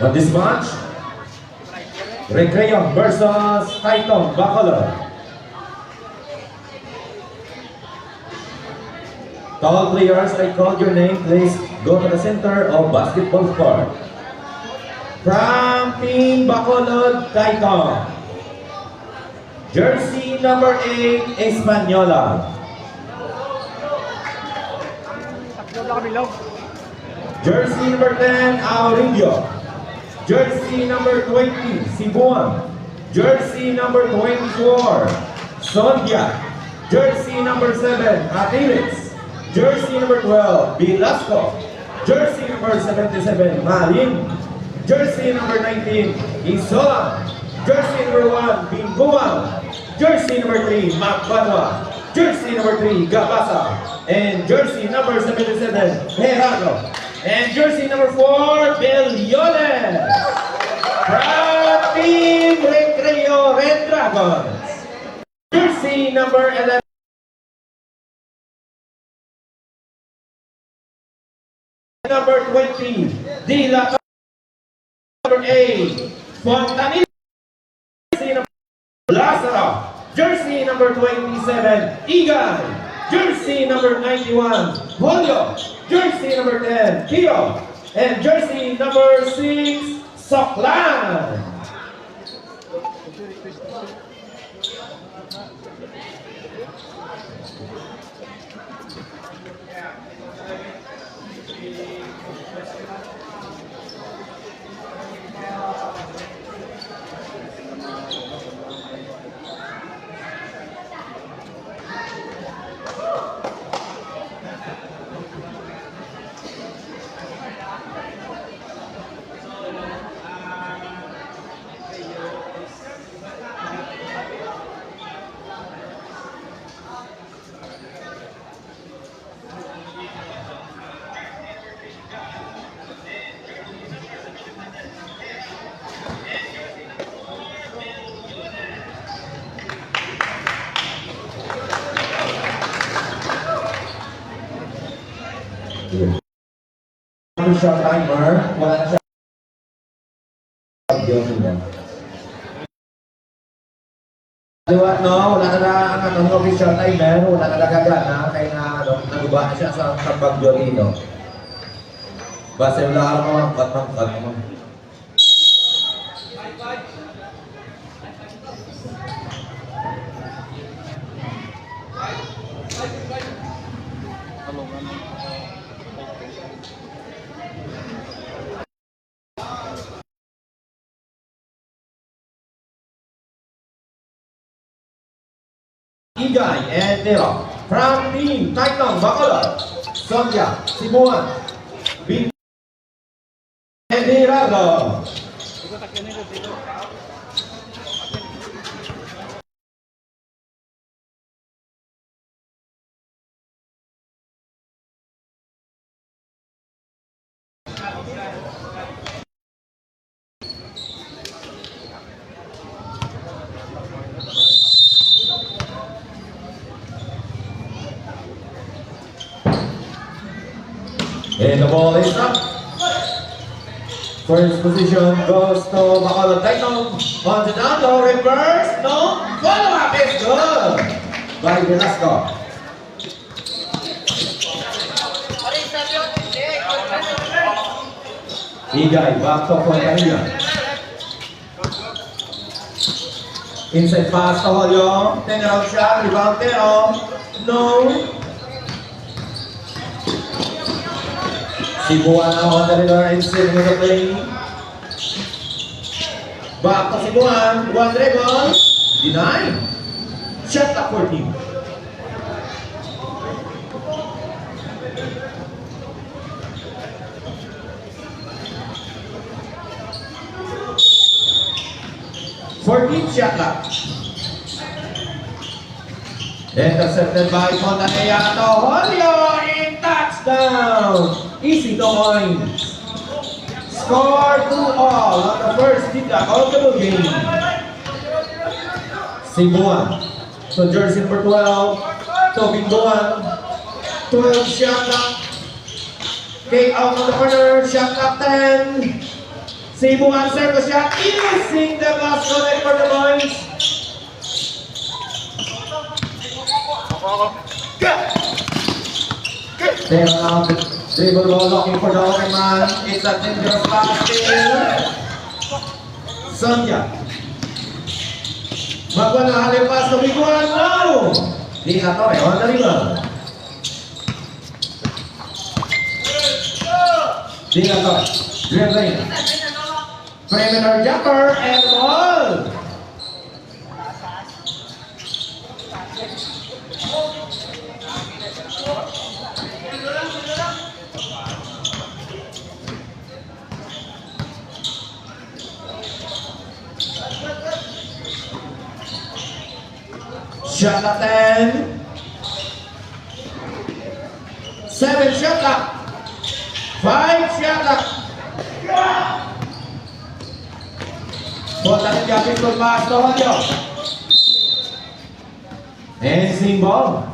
On this match, Recreation versus Titan Bacolod. All players, I called your name, please go to the center of basketball court. From Team Bacolod, Titan. Jersey number 8, Espanola. Jersey number 10, Aurillo. Jersey number 20, Cebuan. Jersey number 24, Sondia. Jersey number 7, Atiles. Jersey number 12, Velasco. Jersey number 77, Marin. Jersey number 19, Isola. Jersey number 1, Bimbuang. Jersey number 3, Magbanwa. Jersey number 3, Gabasa. And jersey number 77, Gerardo. And jersey number 4, Bellones. From Team Recreo Red Dragons. Jersey number 11. Number 20, De La. Number 8, Fontanilla. Jersey number Lazaro. Jersey number 27, Igan. Jersey number 91, Julio. Jersey number 10, Kio. And jersey number 6, Soklan. Shot timer, wala na siya. No, wala na ang atong official timer, wala na nagagana, kaya nga naguba na siya sa bagyo dito. Basta wala ka mangkat mo. Igay and Nero from Team Titan Bacolod, Sondia, Cebuan, Bin and Gerardo. And the ball is up. First position goes to Bacolod Titan. On the down low, reverse, no, follow up is good by Velasco. Igay, back to Fontanilla. Inside pass to Julio. Turn around shot, rebound Tero. No. Cebuan on the river and sitting in the play. Back to Cebuan, one dribble, denied. Shot up for team. For team shot clock. Intercepted by Fontanilla to Julio in touchdown. Easy to points. Score 2-all on the first kickoff of the game. Sibuan. So jersey number 12. So Bingoan. 12 shot clock. Kick out on the corner. Shot clock 10. Sibuan circle shot. Using the last connect for the points. They're now dribble ball looking for the open man. It's a dangerous pass still. Sonia. Magwa na halipas sa Biguan. No! Di na to. On the rebound. Di na to. Dribbling. Perimeter jumper and ball. Shot clock 10. 7 shot clock. 5 shot clock. Bola ng Japit kung pass to Julio. And sing ball.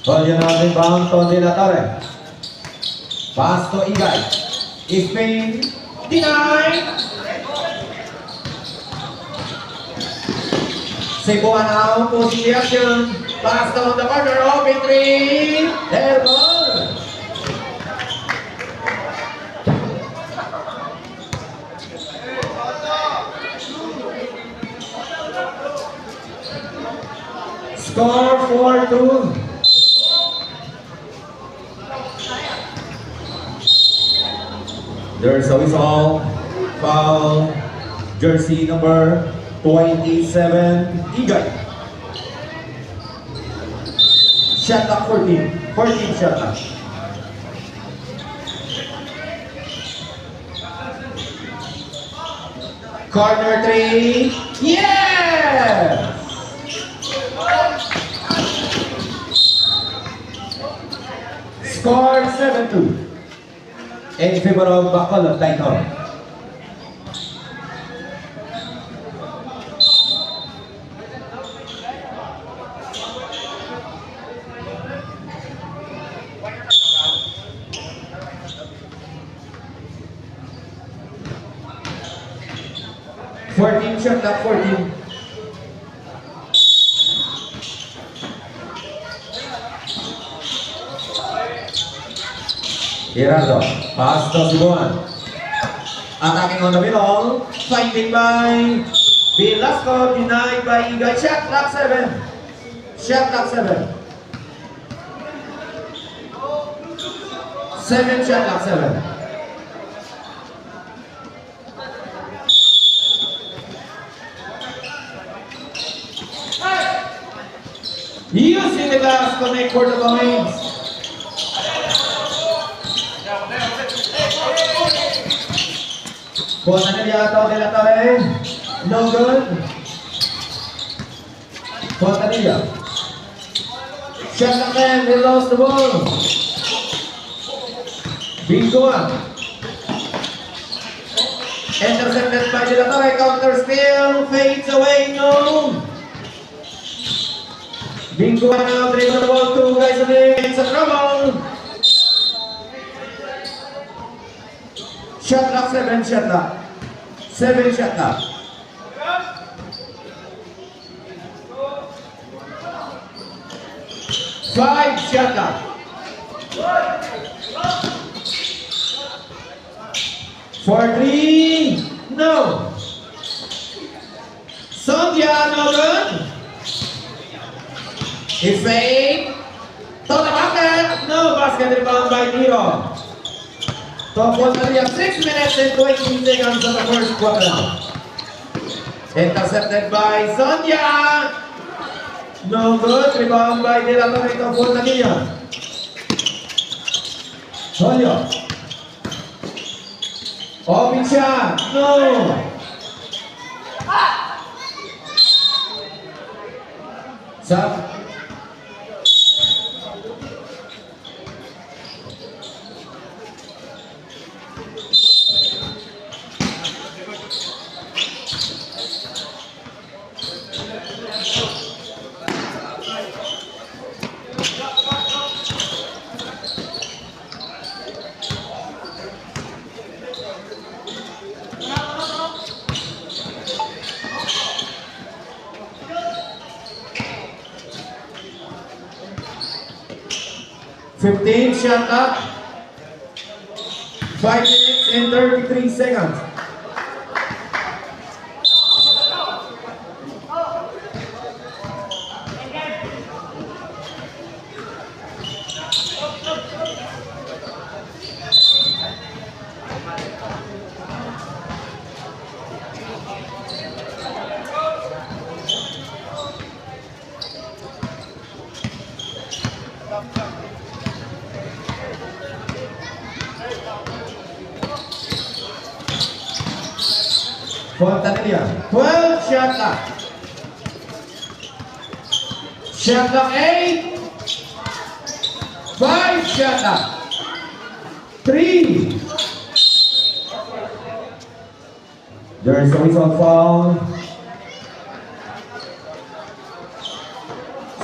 Julio na rebound to De La Torre. Pass to Igay. Spain. Denied. Sibuan now. Pushing the action. Pass down the corner. Open 3. There goal. Score 4-2. There's a whistle, foul, jersey number 27, Igay. Shot clock 14, 14 shot clock. Corner 3, yes! Score 7-2. In favor of Bacolod Titan. Shot clock 14. Gerardo, pass to Sibuan. Attacking on the middle, fighting by Velasco, denied by Igay. Shot clock 7. Shot clock 7. 7 shot clock 7. Using the glass to make for the points. Fontanilla to De La Torre. No good. Fontanilla. Shot clock 10. They lost the ball. Bingoan. Intercepted by De La Torre. Counter steal. Fades away. No. Bingoan now. Dribble the ball. 2 guys away. It's a trouble. Shot clock 7 shot clock. 7 shot clock. Five shot clock. 4-3. No. Sonia, no good. He fake. To the bucket. No basket rebound by Nero. Top was only 6 minutes and 20 seconds of the first quarter. Intercepted by Sonia. No good. Rebound by De La Torre to Fontanilla. Julio. Open shot. No. Sub. Fifteen shot up. 5 minutes and 33 seconds. Fontanilla, 12 shot clock. Shot clock 8. 5 shot clock. 3. There is a whistle foul.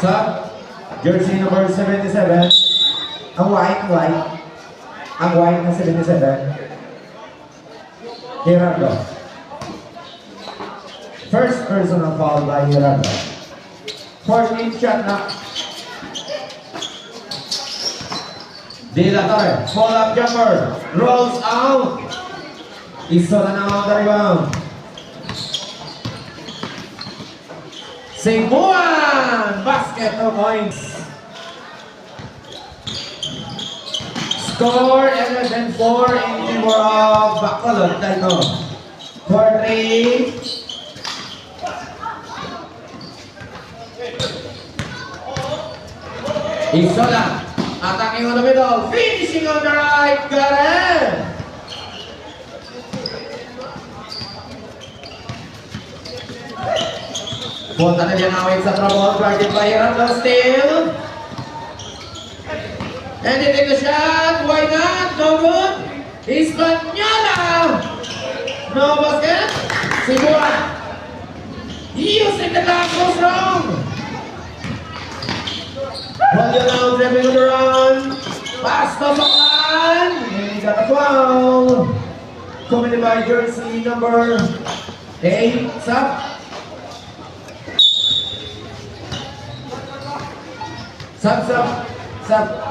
Sub, jersey number 77. Ang white. Ang white na 77. Gerardo. First personal foul by Gerardo. 14th shot na. De La Torre, pull-up jumper, rolls out. Isola na ang rebound. Cebuan, basket of points. Score 11-4 in favor of Bacolod. Tayo. 4-3. Isola, attacking on the middle, finishing on the right, got it! Fontanilla now in the trouble, guarded by Gerardo still. And they take the shot, why not? No good. Espanola! No basket. Cebuan. Using the clock goes wrong. Julio now dribbling on the run. Pass to Soklan. And he got a foul. Committed by jersey number 8. Sub. Sub.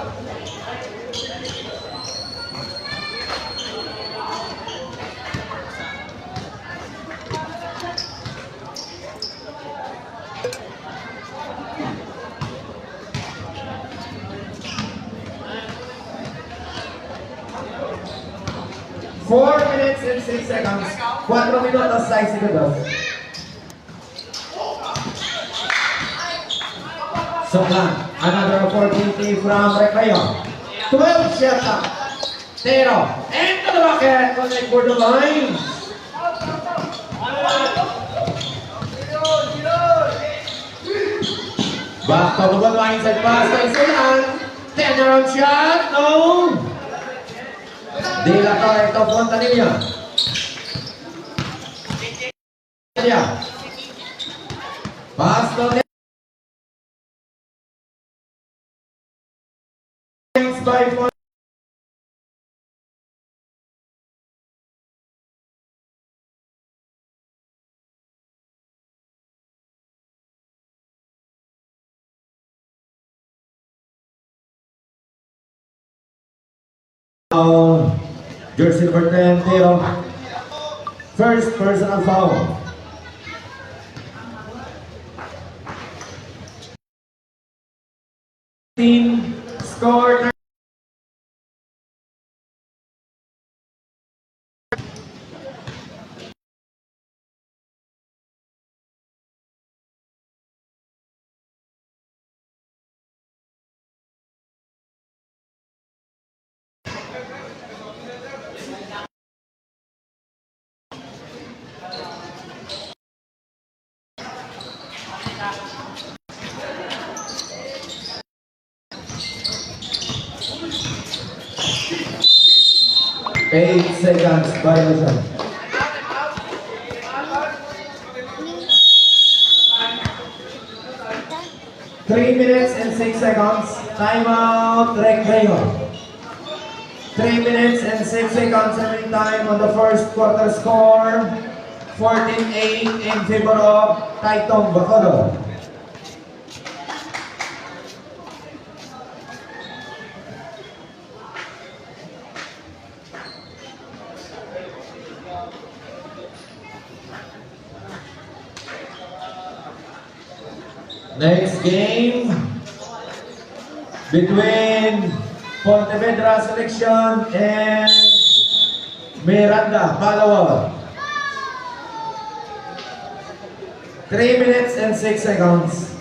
4 minutes and 6 seconds. 4 minutos, 6 segundos. Soklan, another opportunity from Recreo. 12 shot. Tero, into the bucket, connect for the line. Back to the ball, inside pass by Silan. 10-round shot, no. De La Torre to Fontanilla. Pass to the by Fontanilla. Jersey number 10, Teo. First personal foul. Team score. 8 seconds, violation. 3 minutes and 6 seconds. Timeout, recreo. 3 minutes and 6 seconds every time on the first quarter score. 14-8 in favor of Taitong Bacolod. Next game between Pontevedra Selection and Miranda, Palawan. 3 minutes and 6 seconds.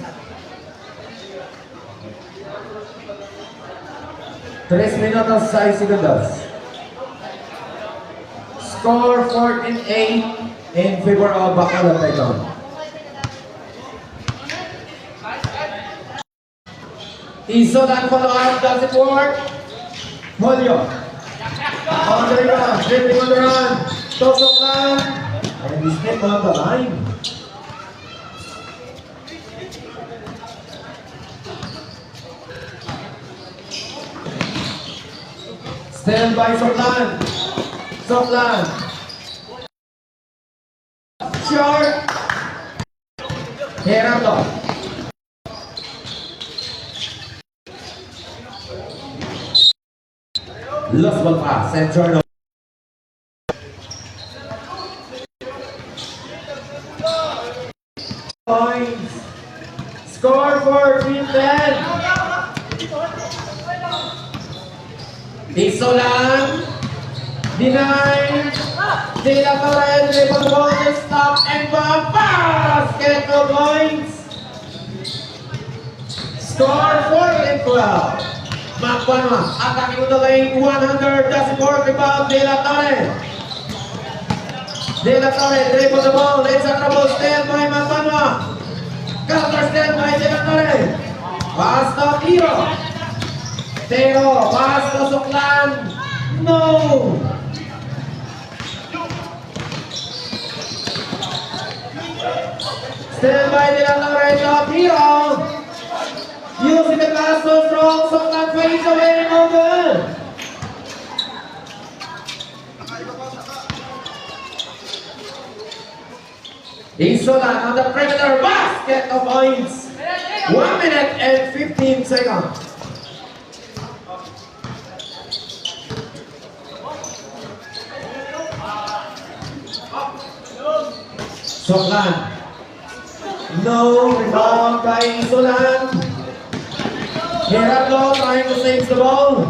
3 minutos 6 segundos. Score 14-8 in favor of Bacolod Taitong. Isolan follow-up, does it work? Julio. On the run, drifting on the run. Tosok lang. And he stepped on the line. Stand by Soklan. Soklan. Short. Gerardo. Lost ball pass and turn over. Points. Score for Team 10. Isolan. Denied. De La Torre, dribble ball, stop and basket, no points. Score 14-12. Magpanwa, attacking on the lane, 100, doesn't work, rebound, De La Torre. De La Torre, dribble the ball, it's a trouble, stand by Magpanwa. Counter stand by De La Torre. Pass to Tiro. Tiro, pass to Soklan. No! Stand by De La Torre, to Tiro. Using the pass so strong, Soklan fades away and over. Isolan on the perimeter, basket of points. 1 minute and 15 seconds. Soklan. No rebound by Isolan. Gerardo trying to save the ball.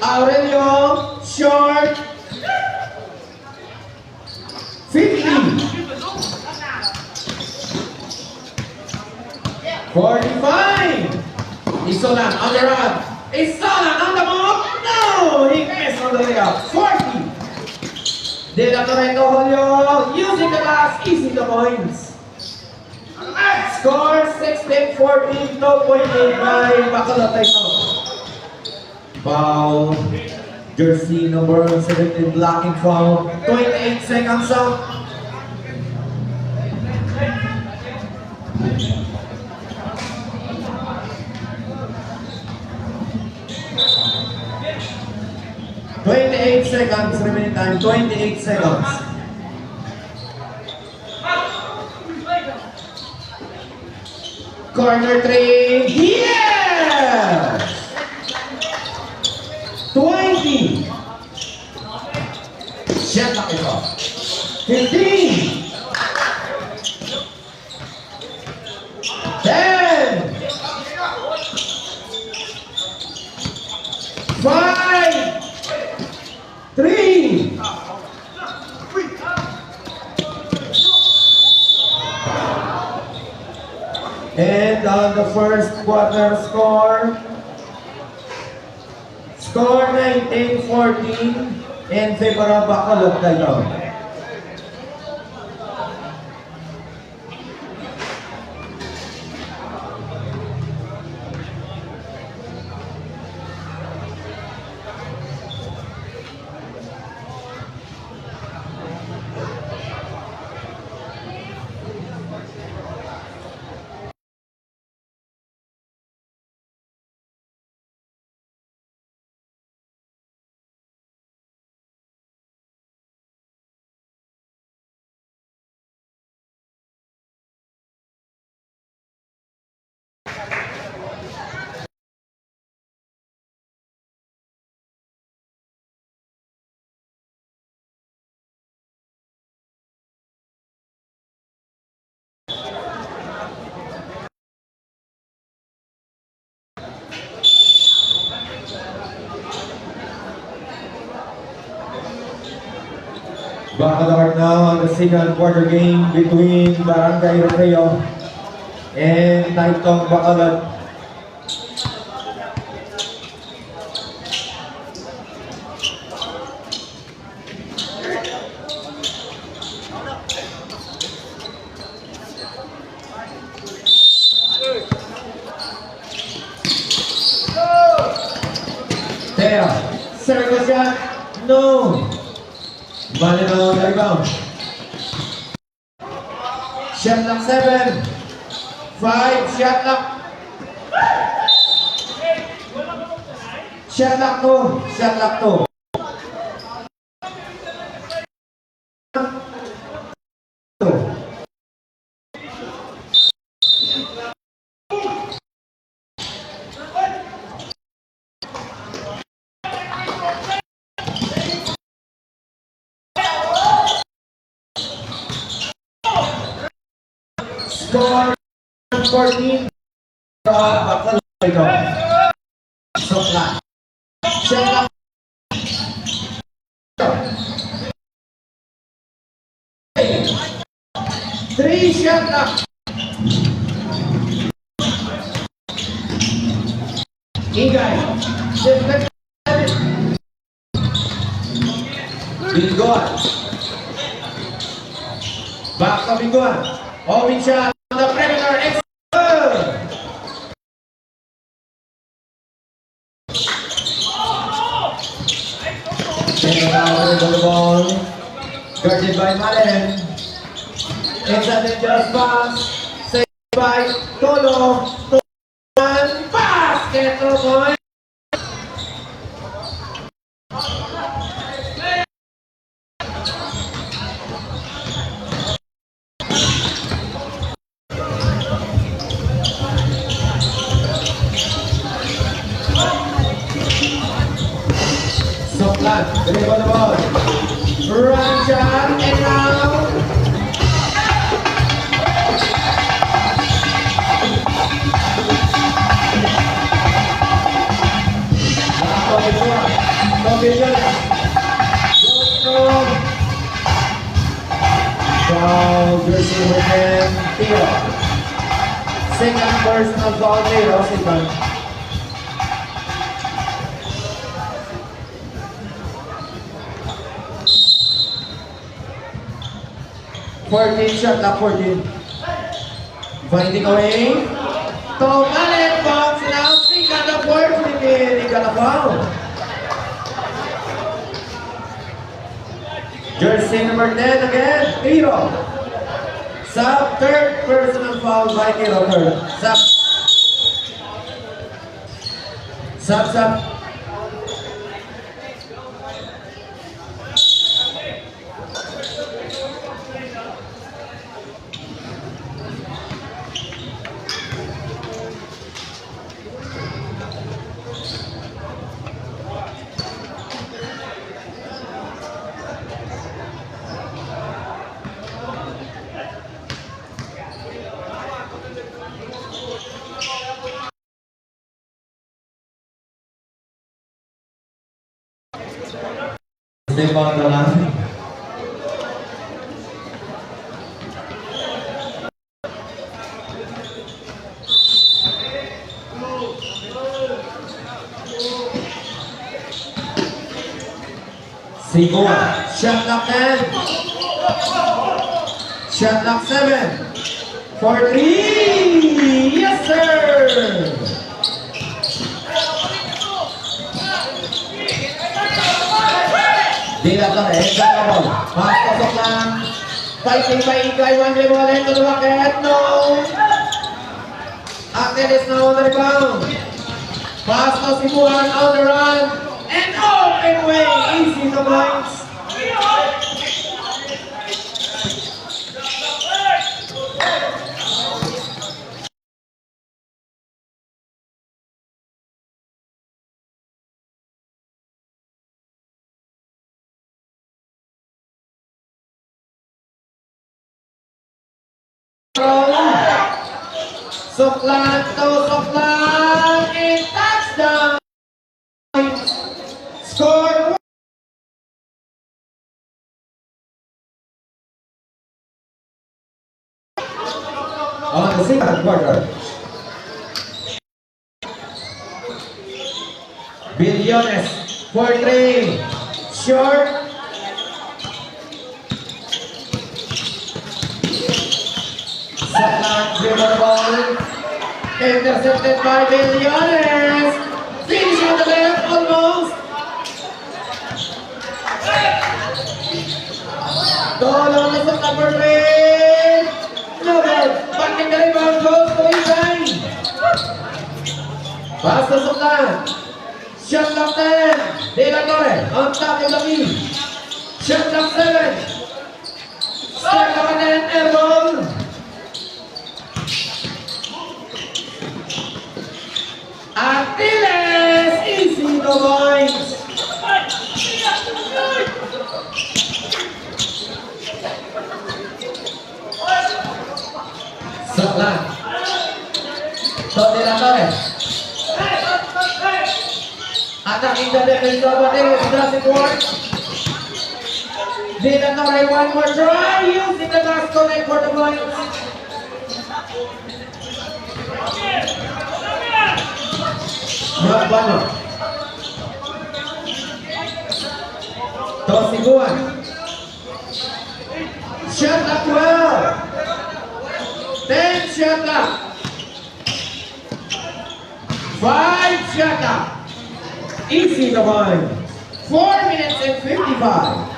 Aurelio, short. 50. 45. Isolan on the run. Isolan on the move. No! He missed on the layup. 40. De La Torre, Julio using the glass, easing the points. Score 16-14, 2.8 by Bacolod Taitong. Foul. Jersey number 17 blocking foul. 28 seconds out. Seconds remaining time, 28 seconds. Corner three, yes! 20. Shot clock is off. 15. 10. 5. 3. And on the first quarter score 19-14 in favor of Bacolod Taitong. Back on the court now, the second quarter game between Barangay Recreo and Taitong Bacolod. There, circle shot, no. Bali na ang rebound. Shot lock 7. 5, shot lock. Shot lock 2. Shot lock 2. Score 14. Bacolod ito. Sokla. Shot lock. 3 shot lock. Ingay. Bingoan. Back to Bingoan. Open shot on the perimeter. Excellent. Taken out with the ball. Guarded by Malen. It's a dangerous pass. Saved by Tolo. One pass. Get to the point. Soklan, dribble the ball. Run shot and now. Foul, jersey with Theo. Second personal foul Theo, second. Shot lock 14. Finding away. Tomalet bounce now. Second opportunity. He got a foul. Jersey number 10 again. Tiro. Sub third personal foul by Tiro. Third. Sub. Rebound na lang. Sigua, shot lock 10. Shot lock 7. For 3. Yes, sir. Dilat lang eh, ball. Pasok lang. Fighting by Ikay, one dribble into the bucket. No! Akil is now on the rebound. Pass to Sibuan on the run. And open way, easy to points. Soklan to Soklan and touchdown! Score the second quarter. Billones for 3. Short. Saklan dribble ball. Intercepted by Billones. Finish on the left almost. Dolo na sa number 3. No good. Back in the rebound goes to Isan. Pass to Saklan. Shot clock 10. De La Torre on top of the lead. Shot clock 7. Start clock 10. Air ball. Aquiles. Easy to points. Saklan. To De La Torre. Attacking the defense of Aquiles. Does it work? De La Torre, one more try. Using the last connect for the points. Magbanyo. Tosiguan. Shot clock 12. 10 shot clock. 5 shot clock. Easy to win. 4 minutes and 55.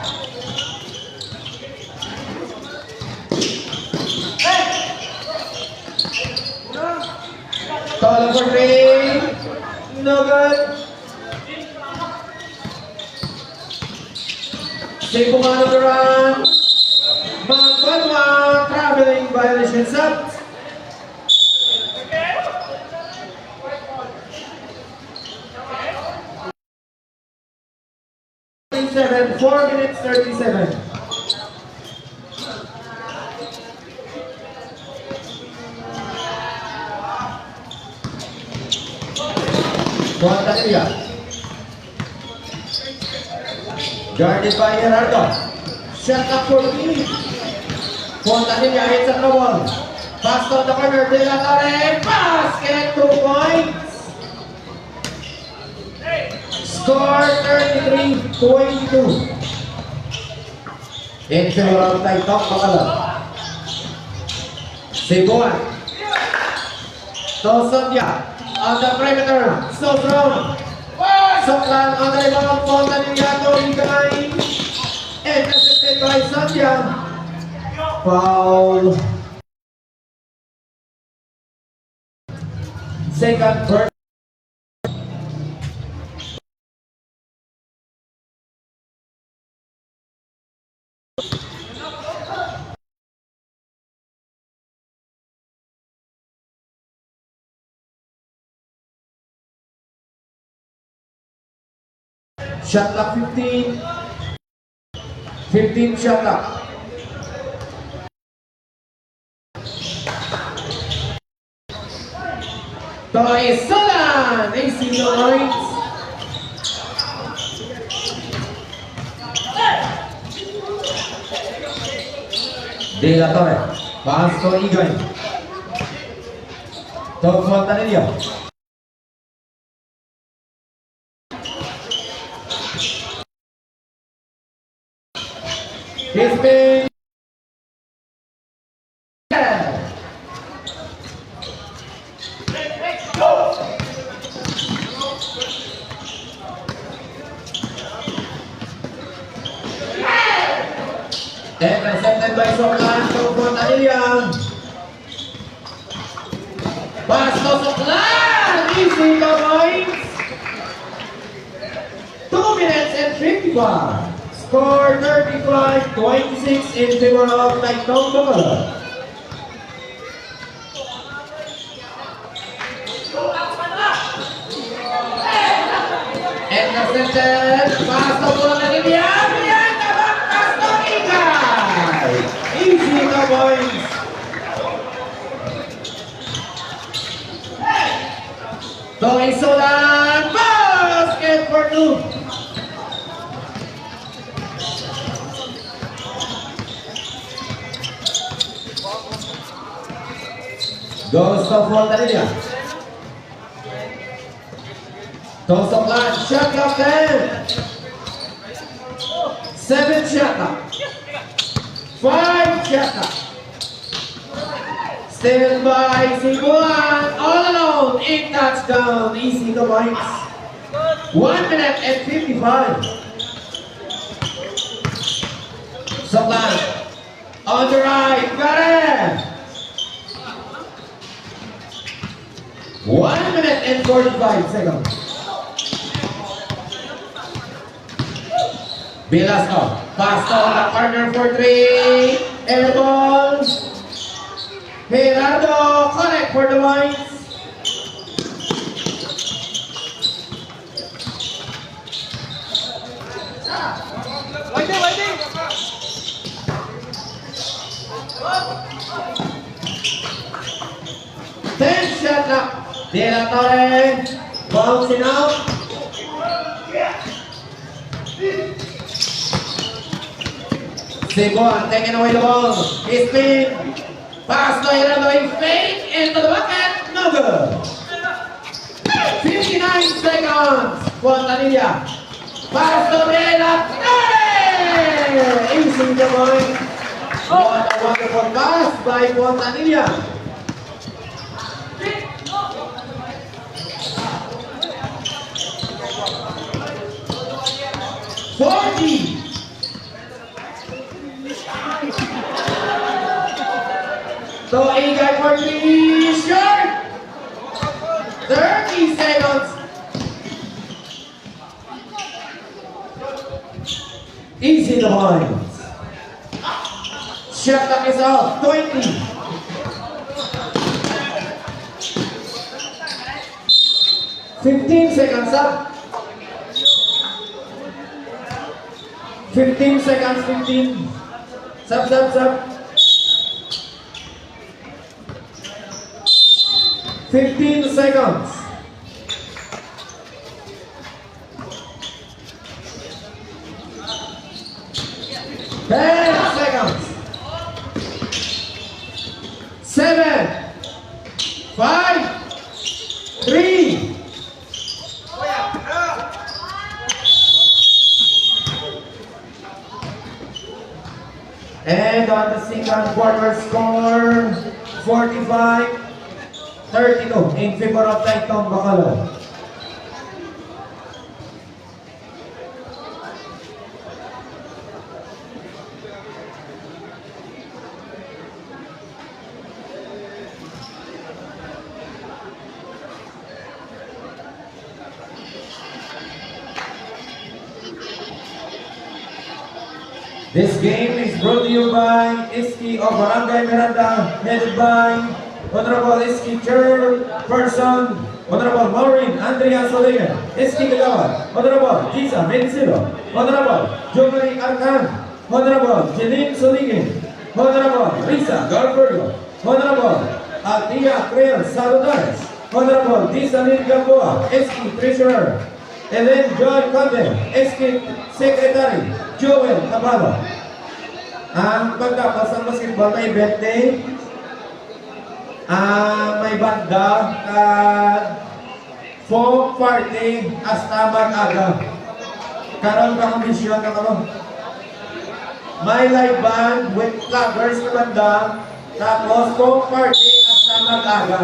Tall for 3. No good. Cebu man of the run. Magbanwa traveling violation set. 4 minutes 37. Fontanilla. Guarded by Gerardo. Shot up for the lead. Fontanilla hits at the wall. Pass on the corner. De La Torre. Basket. 2 points. Score 33-22. In favor of Taitok Bacolod. Cebuan. Tosodya on the perimeter. So strong. Saklan on the rebound. Fontanilla to Igay. Intercepted by Sandya. Foul. Second first. Shot clock 15. 15 shot clock. Toy Solan! AC no points. De La Torre. Pass to Igay. To Fontanilla. Kispin. Intercepted by Soklan to Fontanilla. Pass to Soklan. Easy to points. 2 minutes and 55. Score 35-26 in favor of Taitok Bacolod. Intercepted. Pass to Fontanilla. Pass to Igay. Easy to points. Toy Solan. Basket for 2. Toss of Fontanilla. Toss of line. Shot clock 10. 7 shot clock. 5 shot clock. Still by Cebuan. All alone. 8 touchdown. Easy to points. 1 minute and 55. Supply. On the right. Got it. 1 minute and 45 seconds. Velasco. Pass on the corner for 3. Air ball. Gerardo. Correct for the points. Shot clock. De La Torre. Bouncing out. Cebuan taking away the ball. He spin. Pass to Gerardo. He fake into the bucket. No good. 59 seconds. Fontanilla. Pass to De La Torre. Easy the point. What a wonderful pass by Fontanilla. 40. So a guy for 3 short. 30 seconds. Easy the points. Shot clock is out. 20. 15 seconds up. 15 seconds, 15. Sub. 15 seconds. 10 seconds. 7, 5, 3. And on the second quarter score, 45-32 in favor of Taytong Bacolod. This game is brought to you by Iski of Barangay Miranda, headed by Honorable Iski Chairperson, Honorable Maureen Andrea Solegan, Iski Kagawa, Honorable Gisa Mencilo, Honorable Jomari Arcan, Honorable Jeline Soligin, Honorable Risa Garbergo, Honorable Atia Creel Salutares, Honorable Disalin Gamboa, Iski Treasurer, and then Joy Conde, Iski Secretary, Joel Abalo. Ang pagkapos ng basketball may birthday, may banda, folk party, hasta mag-aga. Karoon ka kondisyon na kamo. May live band with flaggers na banda, tapos folk party, hasta mag-aga.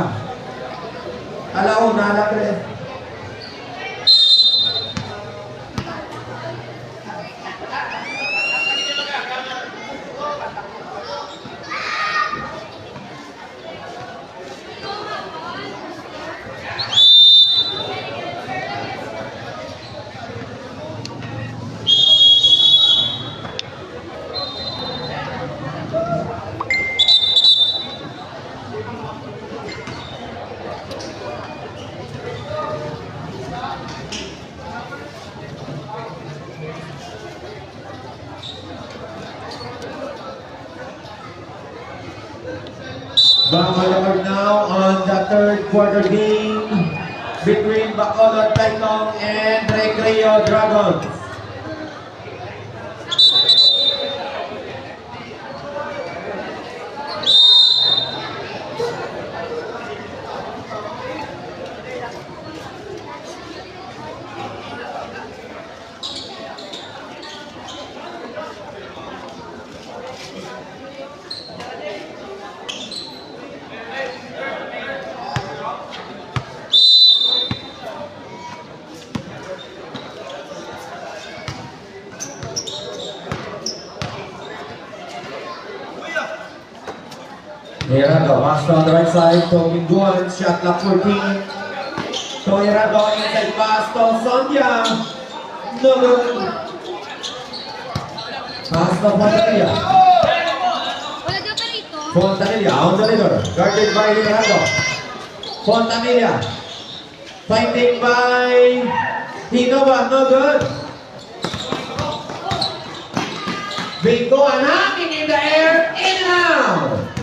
Alauna lang rin. Bacolod now on the third quarter game between Bacolod Taytong and Recreo Dragons. Hirado, pass on the right side to Binduan, shot clock 14. To Hirado, inside pass to Sonia. No good. Pass to Fontanilla. Wala daw pa rito. Fontanilla on the leader, guarded by Hirado. Fontanilla. Fighting by Hinova, no good. Binduan hanging in the air, in and out.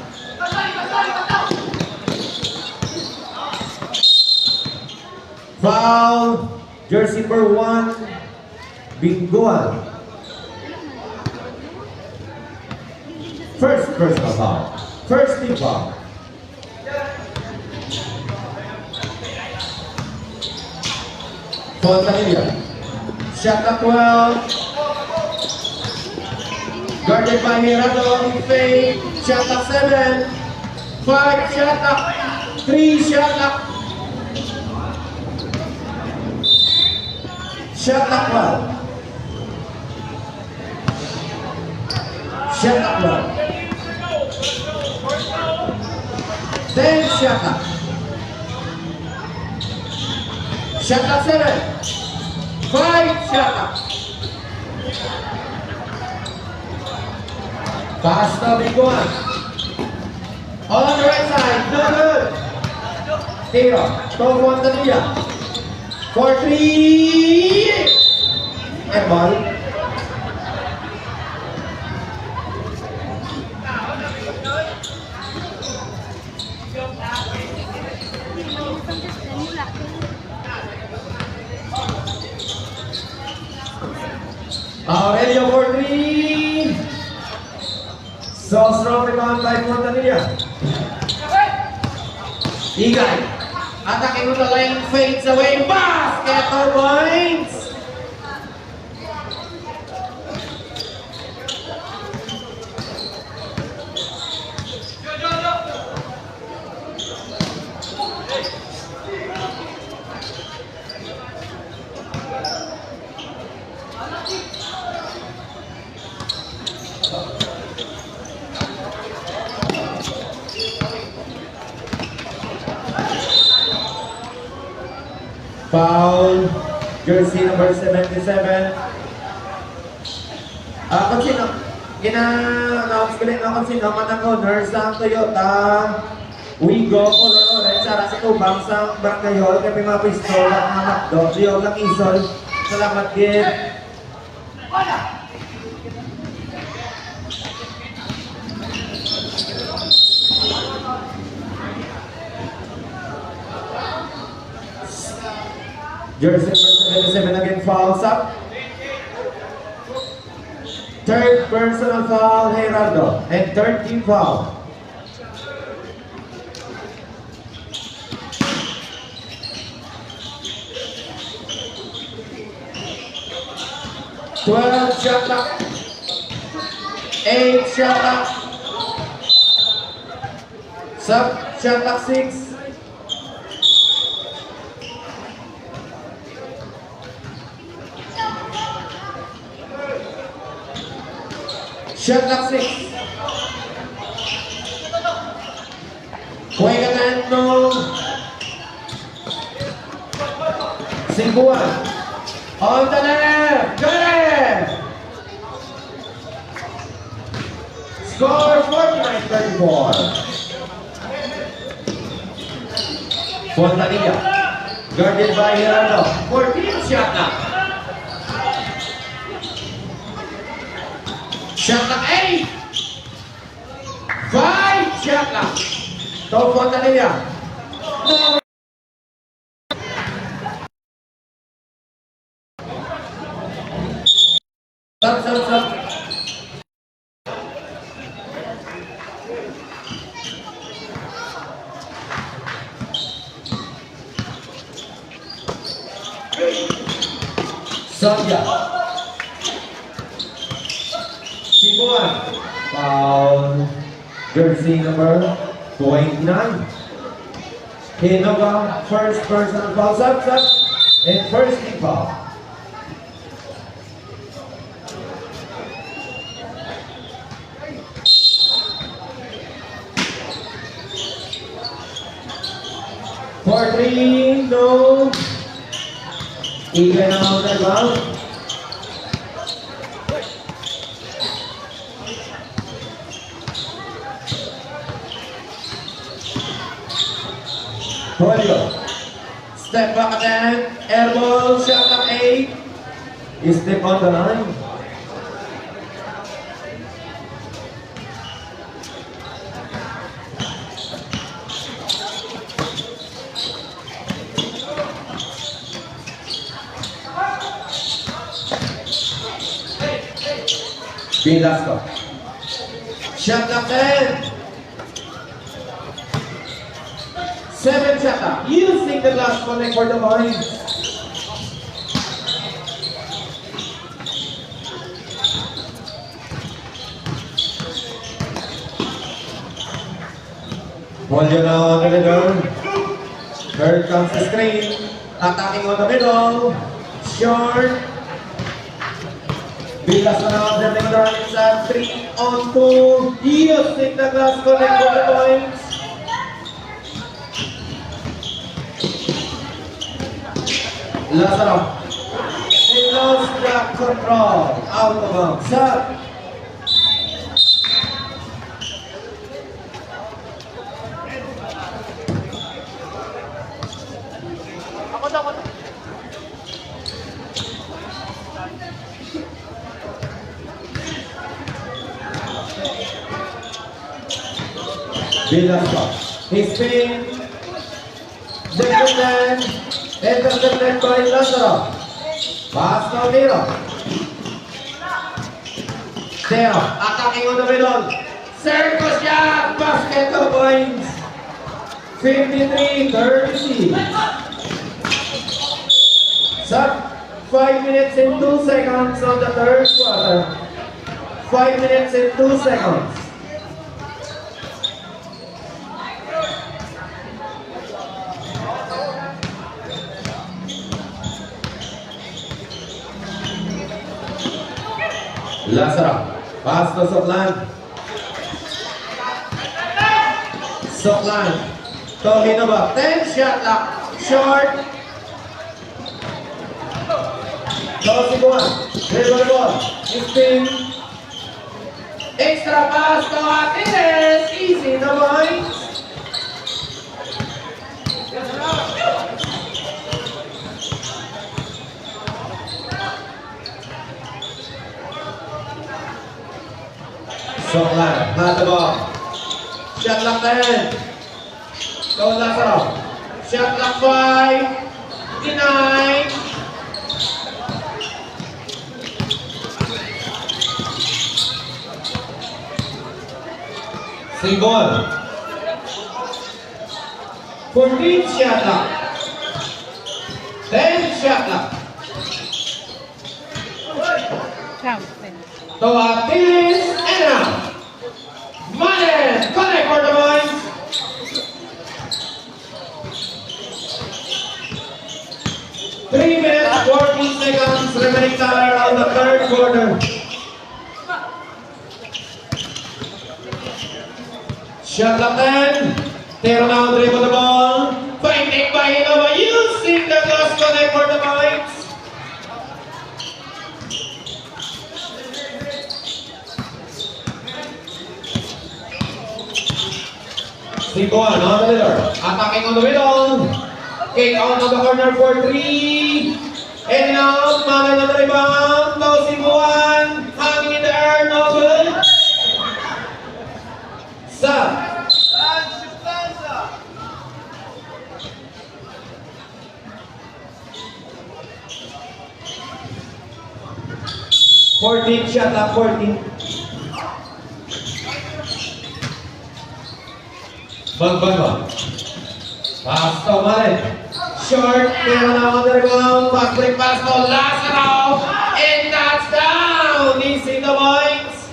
Foul, jersey number 1, Binduan. First personal foul. First team foul. Fontanilla. Shot at 12. Guarded by Hirado. He fade. Shot at 7. 5. Shot at 3. Shot at. Shot at 12. Shot at 12. 10 shot at. Shot at 7. 5 shot at. Pass to Binduan. On the right side, no good. Tiro, to Fontanilla. For 3. Air ball. Aurelio for 3. So strong rebound by Fontanilla. Igay. Attacking on the lane, fades away. Basket for points. Foul, jersey number 77. Kung sino, gina-announce ko rin kung sino man ang owners ng Toyota Wigo Color Orange para sa tubang sa Barangay Hall kami mga pistol at mga makdo. Diyo lang isol. Salamat din. Jersey number 77 again fouls up. Third personal foul, Gerardo. And third team foul. Twelve shot clock. 8 shot clock. Sub shot clock 6. Shot clock 6. Juega ganando. 5-1. On the left. Got it. Score 49-34. Fontanilla. Guarded by Gerardo. 14 shot clock. Shot clock 8. 5 shot clock. To Fontanilla. No. Stop. Sonia. Simon. Foul. Jersey number 29. Hinova, first personal foul. Stop. And first team foul. 4-3, no. Eagle na out and out. Julio. Step back again. Airball, shot up 8. Step on the line. Velasco. Shot up 10. 7 shot up. Using the last connect for the point. Julio now on the middle. Third comes the screen. Attacking on the middle. Short. Velasco now dribbling the running side. 3 on 2. Using the last connect for the points. Lazaro. He lost the control. Out of bounds. Sir. Velasco. He spin. Defended. Intercepted by Lazaro. Pass to Tero. Tero attacking on the middle. Circle shot. Basket 2 points. 53-30. Sir, 5 minutes and 2 seconds on the third quarter. 5 minutes and 2 seconds. Lazaro, pass to Soklan. Soklan, Tominova, 10 shot lock, short. Tosibuan, dribble the ball, spin. Extra pass to Aquiles, easy no points. Soklan, had the ball. Shot lock 10. Go Lazaro. Shot lock 5. Denied. Single. 14 shot lock. 10 shot lock. To Aquiles and out. Manen, connect for the points. Three minutes, 14 seconds remaining time on the third quarter. Shot lock 10. Tero now dribble the ball. Finding by Innova using the cross connect for the points. Sibuan on the middle, attacking on the middle, kick out on the corner for 3, and out, Manen on the rebound, no Sibuan, hanging in the air, no good. Sa. 14 shot up, 14. Magbago. Pass to Manen. Short, pero na on the rebound. Backbreak pass to Lazaro. And touchdown! Easy the points.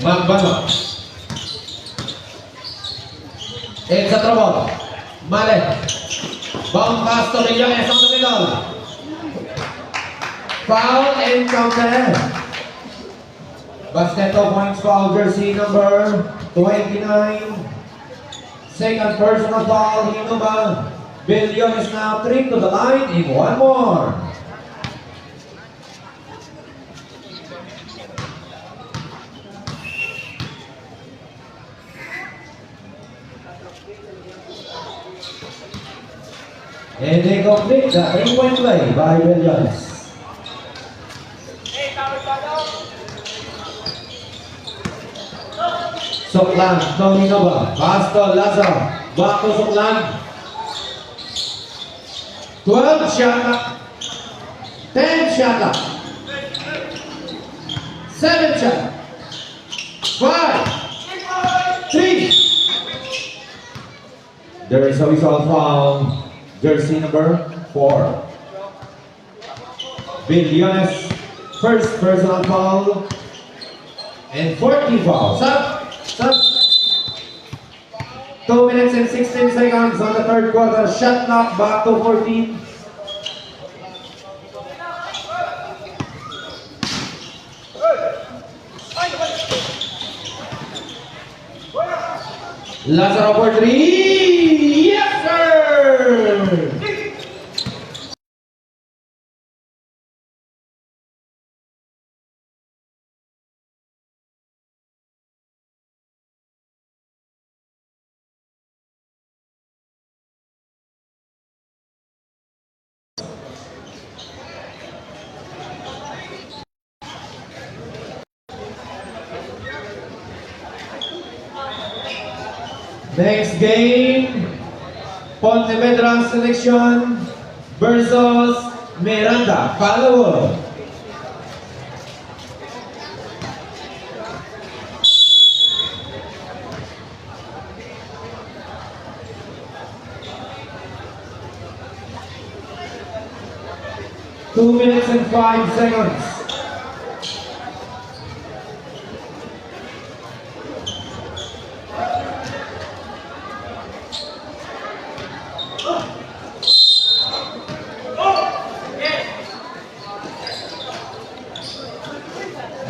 Magbago. And sa trouble. Manen. Bomb pass to Millones on the middle. Foul and counter. Basketo points foul, jersey number 29. Second personal foul, Hinuma. Billion is now 3 to the line in one more. And they complete the 3-point play by Billions. Soklan, Tony Nova, Pasto, Lazaro, back to Soklan. 12 shot clock, 10 shot clock, 7 shot, 5, 3. There is a whistle from jersey number 4. Billones, first personal foul, and 14 fouls. Sub. 2 minutes and 16 seconds on the third quarter. Shot clock back to 14. Lazaro for 3. Yes, sir! Next game, Pontevedra Selection versus Miranda Palawan. Two minutes and 5 seconds.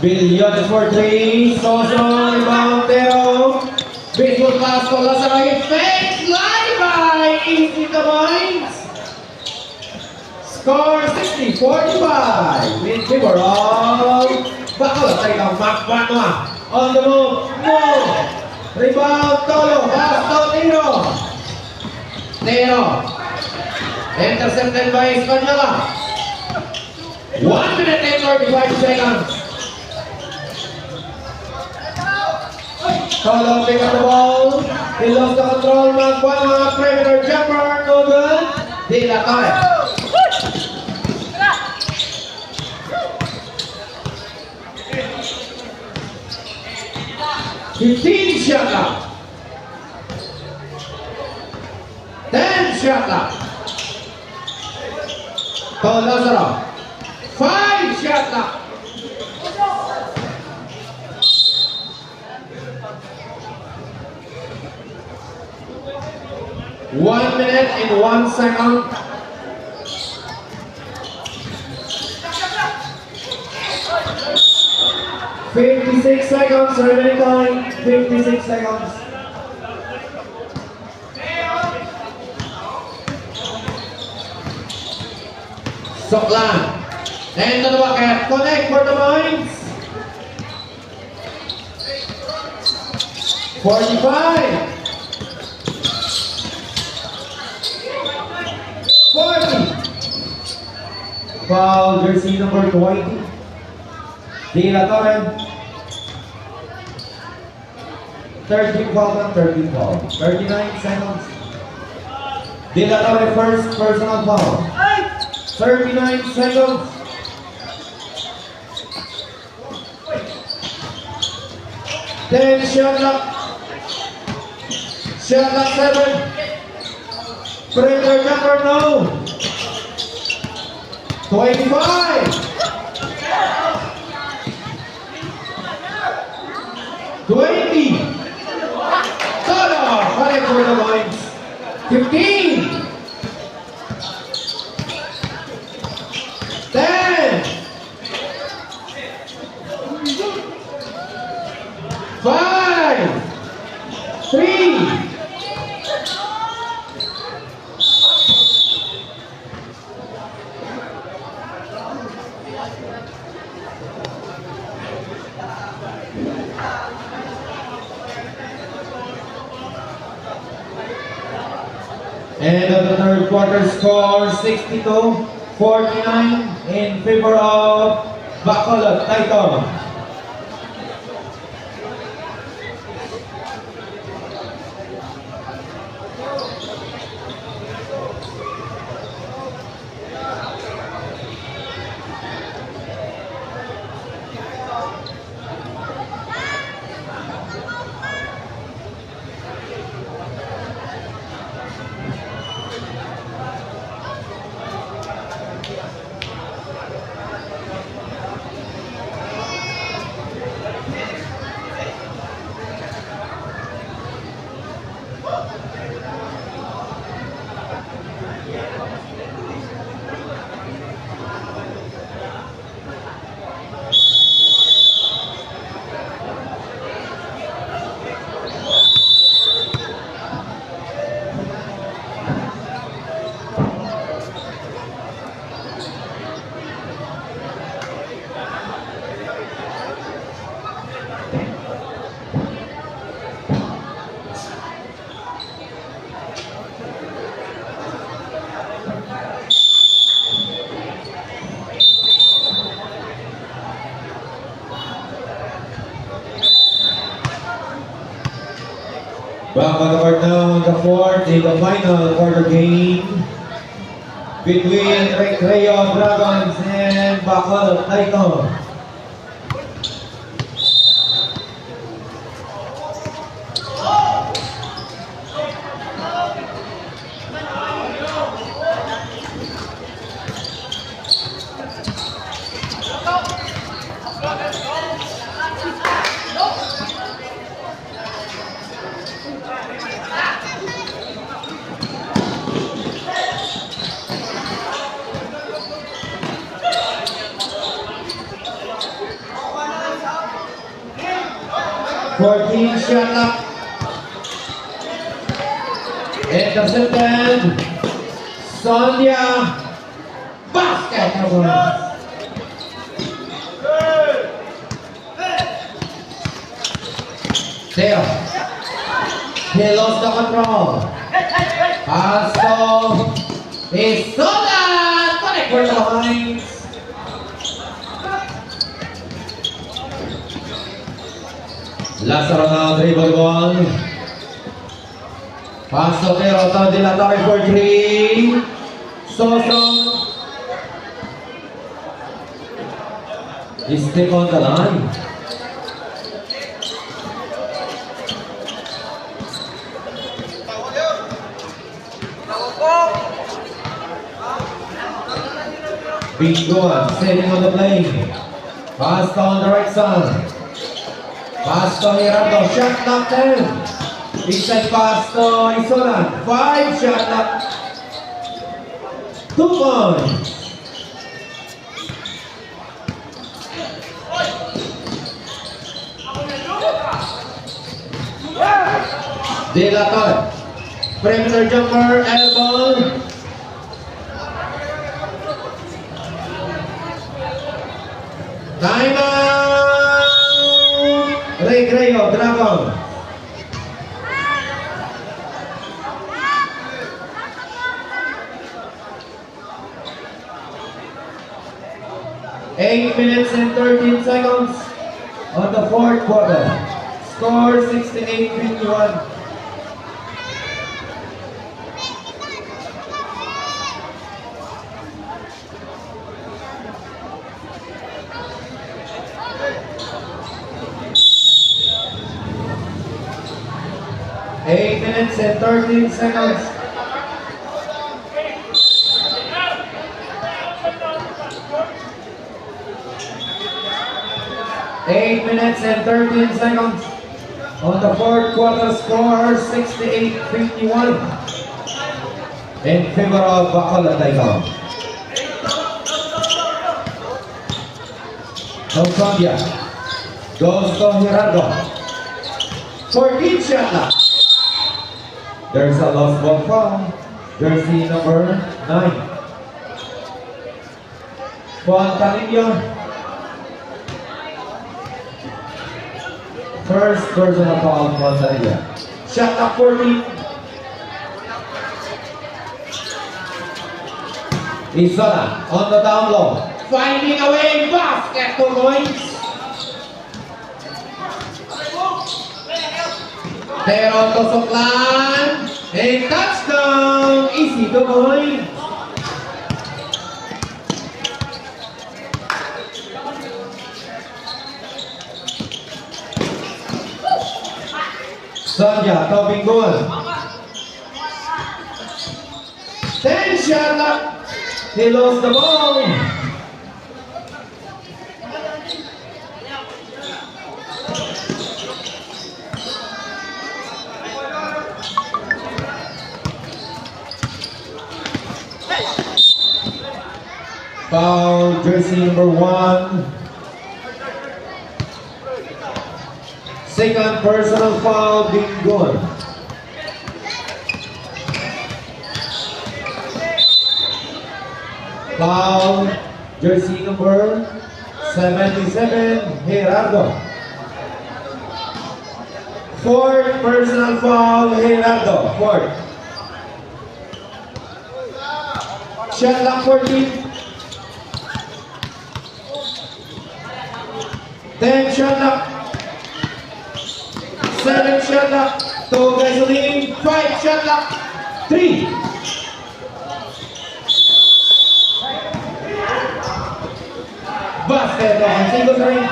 Billions for 3. Soso, rebound, Teo. Baseball pass to Lazaro. It fakes. Live easy the points. Score 60-45. In favor of Bacolod. Take out Macbanua. On the move. No. Rebound, Tolo. Pass to Tiro. Tiro. Intercepted by Espanola. 1 minute and 35 seconds. Tolo pick up the ball. He lost the control. Macbanua. Perimeter jumper. No good. De La Torre. 15 shot clock. 10 shot clock. To Lazaro. 5 shot clock. One minute and 1 second. $56 seconds remaining time. 56 seconds. Soklan. And to the bucket. Connect for the points. 45. 40. Foul jersey number 20. De La Torre. 13 foul and 13 foul. 39 seconds. De La Torre first personal foul. 39 seconds. Then shot clock. Shot clock 7. Perimeter jumper no. 25. 20. Tolo, connect for the points. 15. 10. And the third quarter score 62-49 in favor of Bacolod Titan. Back on the court now, the fourth in the final quarter game between Recreo Dragons and Bacolod Titan. Fourteen shot up. Intercepted. Sonia. Basket. Theo. He lost the control. Pass to Isola. Connect for the lines. Lazaro na dribble ball. Pass to Perota de la Torre for three. Soso. Stick on the line. Big one, setting on the play. Pass on the right side. Pass to Hirando, shot knocked in. Inside pass to Isolan, 5 shot knocked. 2 points. De La Torre, perimeter jumper, elbow. Time out! Recreo Dragon. Eight minutes and 13 seconds on the fourth quarter. Score 68-51. Eight minutes and 13 seconds. Eight minutes and 13 seconds on the fourth quarter. Score 68-51 in favor of Bacolod Titan. Sonia goes to Hirando. 14 shot left. There's a lost ball from jersey number 9. Fontanillo. First personal foul, Fontanillo. Shot up 14. Isola on the down low. Finding a way, basket 2 points. Pero tusuklan. And touchdown. Easy 2 points. Sonja, Tobing goal. 10 shot up. He lost the ball. Foul, jersey number 1. Second personal foul being good. Foul, jersey number 77, Gerardo. Fourth personal foul, Gerardo. Fourth. Shot clock 14. 10 shot clock. 7 shot clock. 2 guys leading. 5 shot clock. 3. Basket on single ring.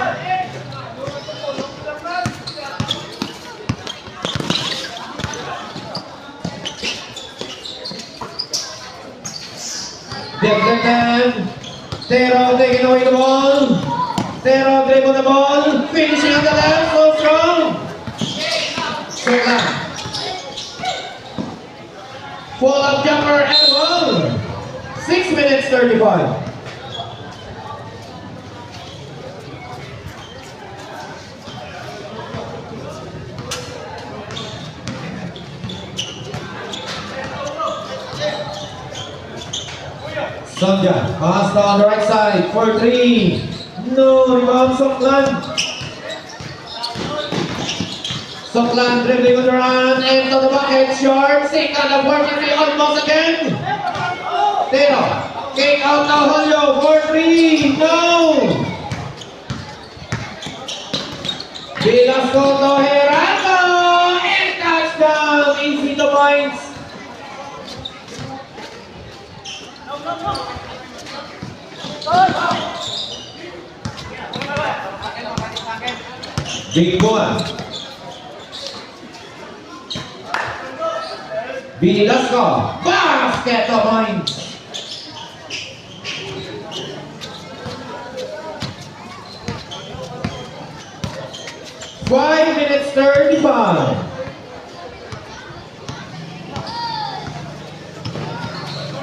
Deflected. Tero taking away the ball. Tero dribble the ball. Finishing on the left. So strong. Soklan. Pull-up jumper and one. 6 minutes 35. Sonja, pass on the right side for 3. No, rebound Soklan. Soklan dribbling on the run, and to the bucket, short. Second of 43, almost again. Tero, kick out now, Julio for 3. No. Velasco to Gerardo, and touchdown. Easy 2 points. Big one. Velasco, basket 2 points. Five minutes 35.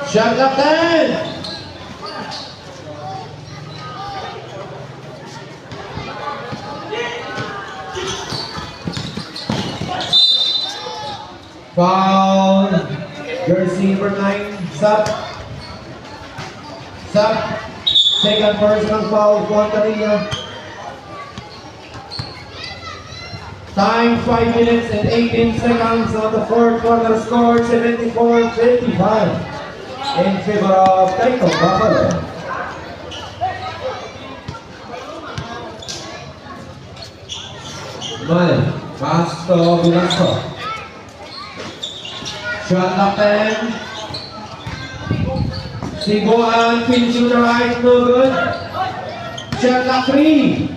Shot clock 10. Foul, jersey number 9, sub. Second personal foul, Fontanilla. Time 5 minutes and 18 seconds on the fourth quarter, score 74-55 in favor of Taito Buffalo. Mane, pass to Velasco. Shot clock 10. Siguan, finishing the right, no good. Shot clock 3.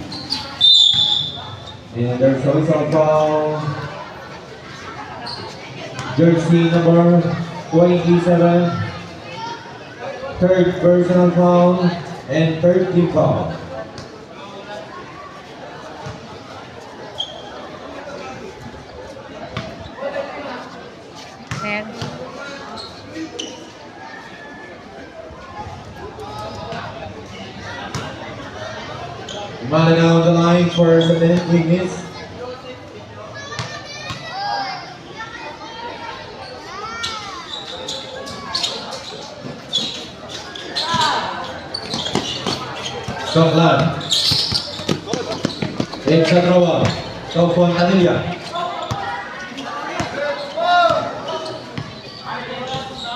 And there's a whistle foul. Jersey number 27. Third personal foul and third team foul. Malaga on the line for 7 minutes. Soklan. Extra throw to Fontanilla.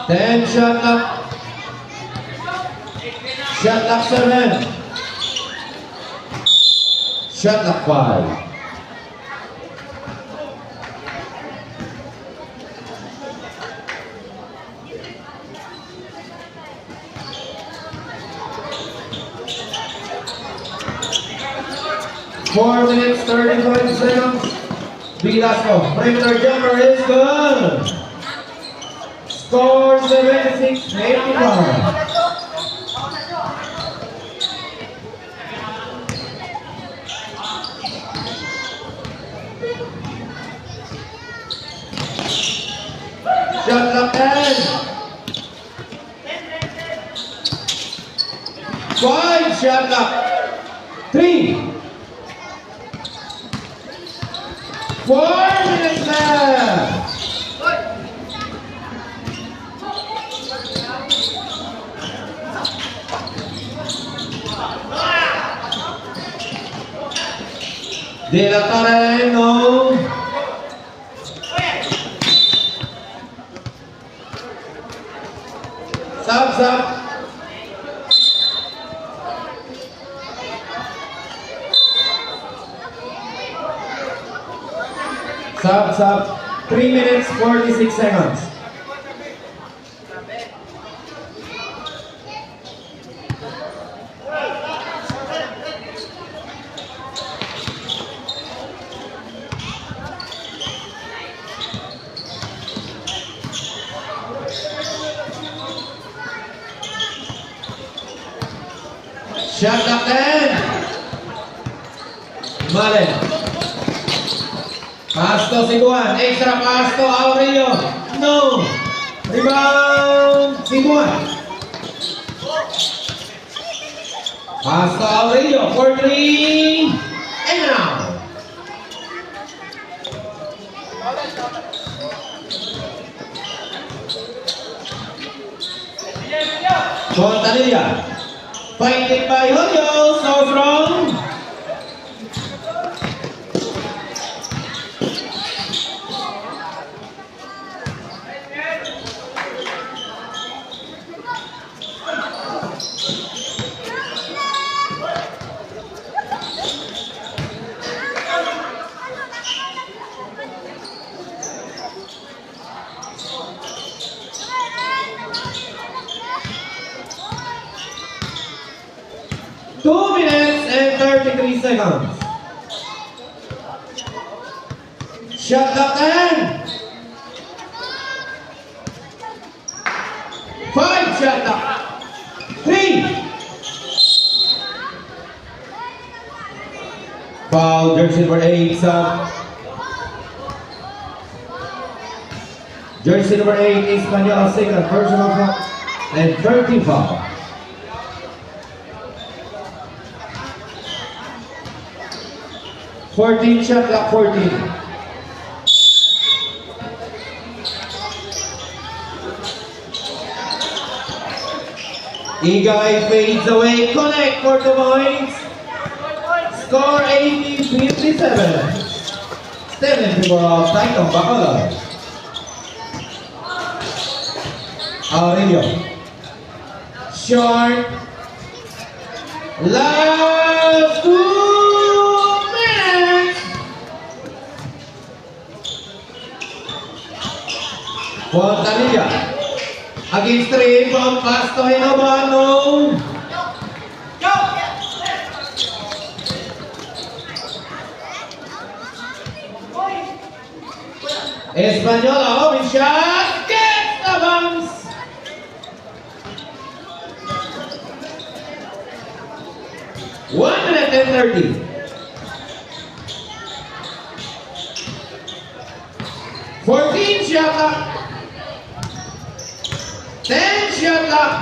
Ten shot clock. Shot clock 7. Shot clock 5. Four minutes, 35 seconds. Velasco, perimeter jumper is good. Score 76-85. Shot clock 10. 5 shot clock. 3. 4 minutes left. De la Torre, no. Sub. Sub. 3 minutes, 46 seconds. Shot clock 10. Malen. Pass to Cebuan. Extra pass to Aurelio. No. Rebound Cebuan. Pass to Aurelio for 3. And now. Fontanilla. Fighting by Julio, so strong. Two minutes and 33 seconds. Shot clock 10. 5 shot clock. 3. Foul, jersey number 8, sub. Jersey number 8, Espanyol, second personal foul and 30 foul. Shot clock 14. Igay fades away, connect for the points. Score 80-57. Step in favor of Taikong Bacolod. Aurelio. Short. Last 2 minutes. Fontanilla. Against 3 from pass to Hinobano. Espanyol, open shot, gets the bounce. One minute and 30. 14 shot clock. 10 shot clock.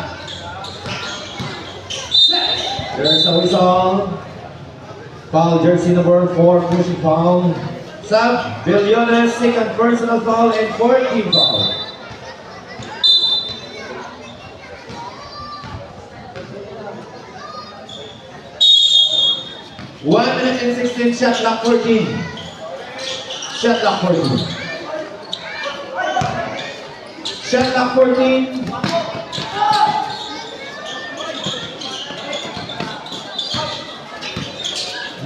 Set. There's a whistle. Foul, jersey number 4, pushing foul. Sub, Villones, second personal foul and 14 foul. One minute and 16, shot clock 14. Shot clock 14. Shot clock 14.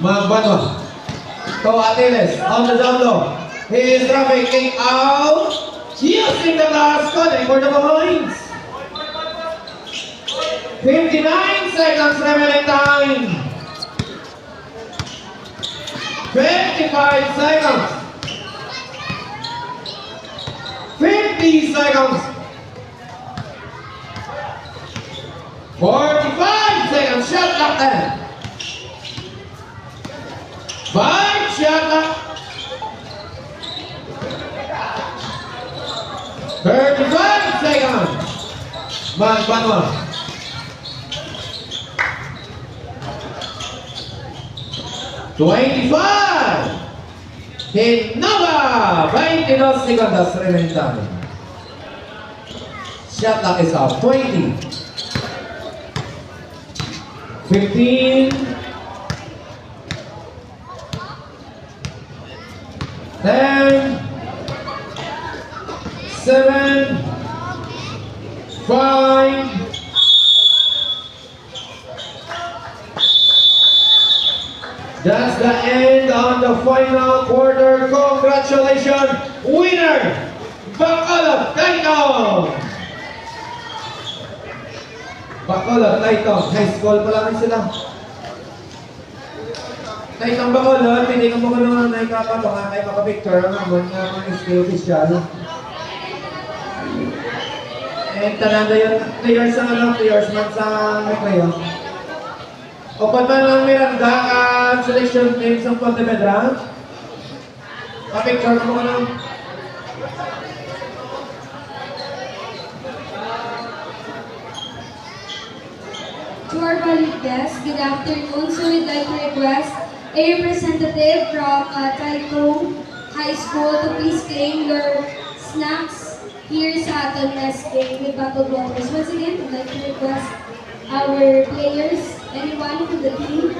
Magbanwa. To Atiles on the down low. He is dropping kick out. Using the last corner for the points. 59 seconds remaining time. 25 seconds. 50 seconds. 45 seconds. Shot clock 10. 5 shot clock. 35 seconds. Magbanwa. 25. Hinaba. 22 seconds remaining time. Shot clock is off. 20. 15. 10. 7. 5. That's the end on the final quarter. Congratulations, winner, Bacolod Taytong! Bacolod Taytong, high school pa lang sila. Taytong Bacolod, hindi ka mo naman na ikapatungan kay Papa-Victor ang amon nga mga skill official. And tananda yun, players ang ano, players man sa Recreo. Open man lang Miranda at selection team sa Pontevedra. Pa-picture na mo ka lang. To our valued guests, good afternoon. So we'd like to request a representative from Taytong High School to please claim your snacks here sa ating SK with bottled waters. Once again, we'd like to request our players, anyone from the team,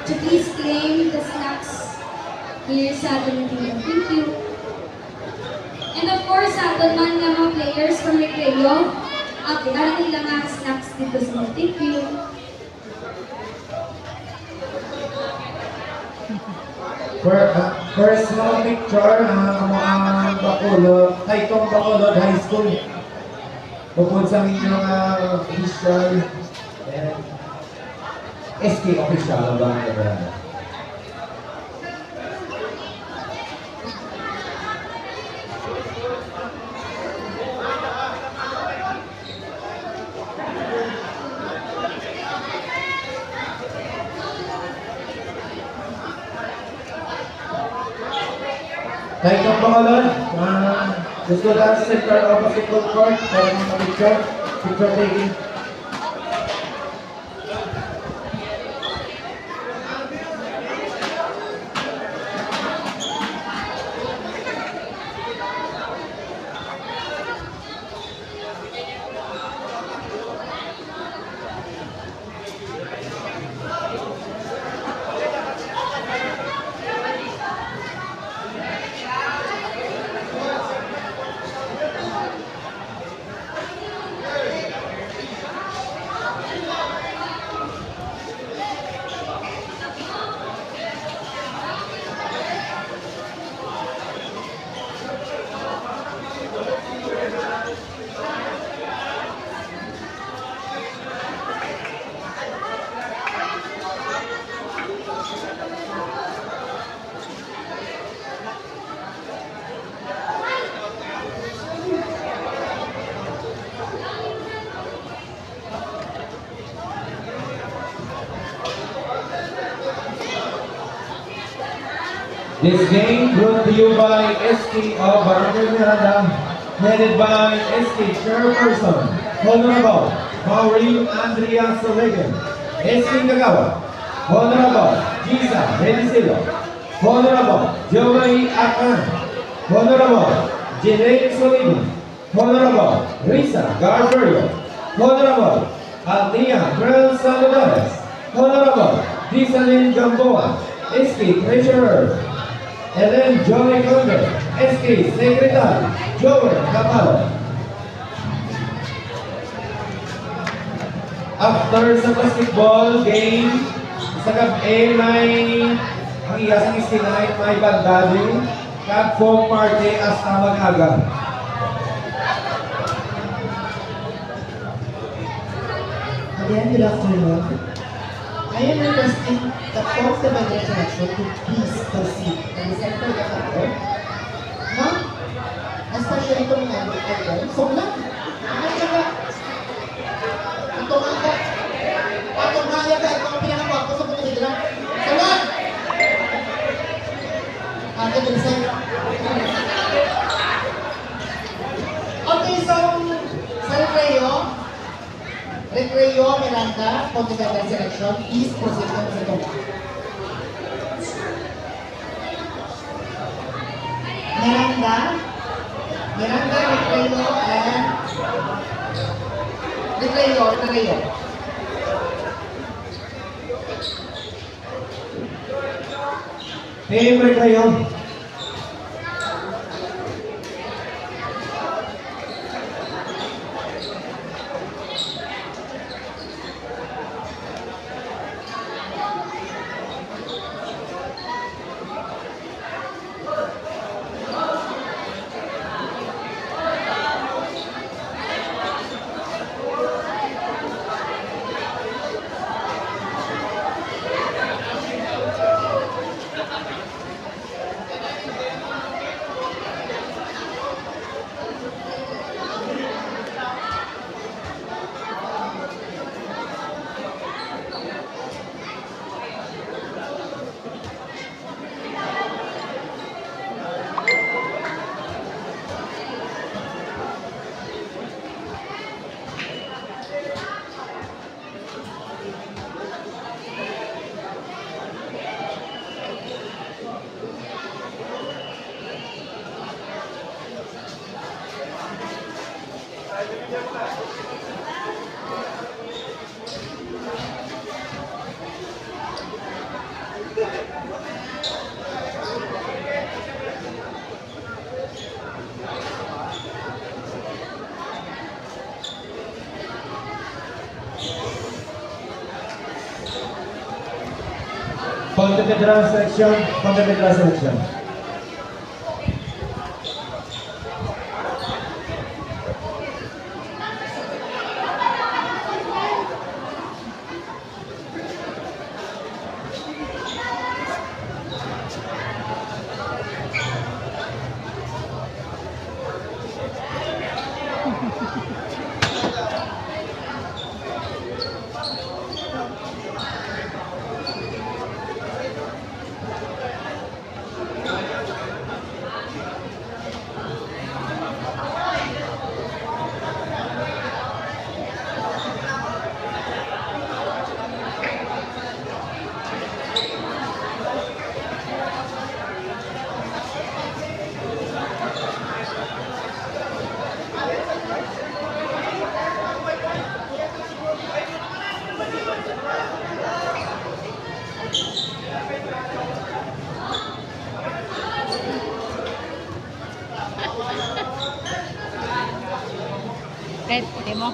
to please claim the snacks here sa ating team. Thank you. And of course, sa ating mga players from Recreo, darating lang ang snacks dito sa mga. Thank you. First small picture ng mga Bacolod, Taytong Bacolod High School. Bukod sa inyong official and SK official ang mga Taytong Bacolod, let's go down to center of basketball court for mga picture taking. This game brought to you by SK of Barangay Miranda, headed by SK Chairperson, Honorable Maureen Andrea Solegan, SK Cagawa, Honorable Giza Benicillo, Honorable Joey Akan, Honorable Jeanette Soliman, Honorable Risa Garberio, Honorable Altia Grand Saludades, Honorable Disalin Gamboa, SK Treasurer, Ellen Joy Conger, SK Secretary, Joel Capalo. After sa basketball game, Sa gabi may ang iyas isinay may bandali kag folk party hasta mag-aga. Again, good afternoon. I am requesting the fourth Divine Resurrection to please proceed in the center of the floor. Ma'am, nasa siya itong item. So lang, ang saka, itong angka, atong haya ka, itong pinakakwak ko sa pagkakas lang. So lang! Ate, bilisan. Okay, so, sa Recreo, Miranda, Pontevedra Selection, please proceed to the second. Miranda, Recreo, and Recreo. Team Recreo. Pontevedra selection. Red, demo.